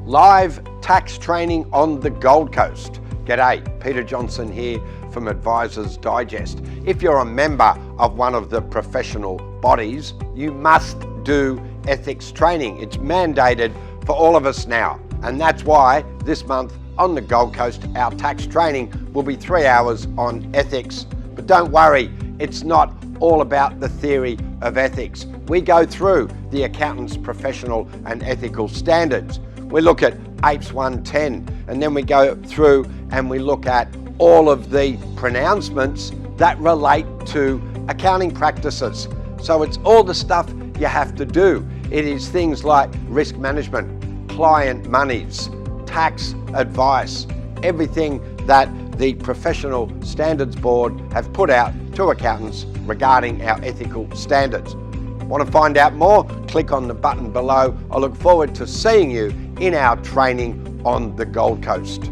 live tax training on the Gold Coast. G'day, Peter Johnson here from Advisors Digest. If you're a member of one of the professional bodies, you must do ethics training. It's mandated for all of us now, and that's why this month on the Gold Coast our tax training will be 3 hours on ethics. But don't worry, it's not all about the theory of ethics. We go through the accountant's professional and ethical standards. We look at APESB 110, and then we go through and we look at all of the pronouncements that relate to accounting practices. So it's all the stuff you have to do. It is things like risk management, client monies, tax advice, everything that the Professional Standards Board have put out to accountants regarding our ethical standards. Want to find out more? Click on the button below. I look forward to seeing you in our training on the Gold Coast.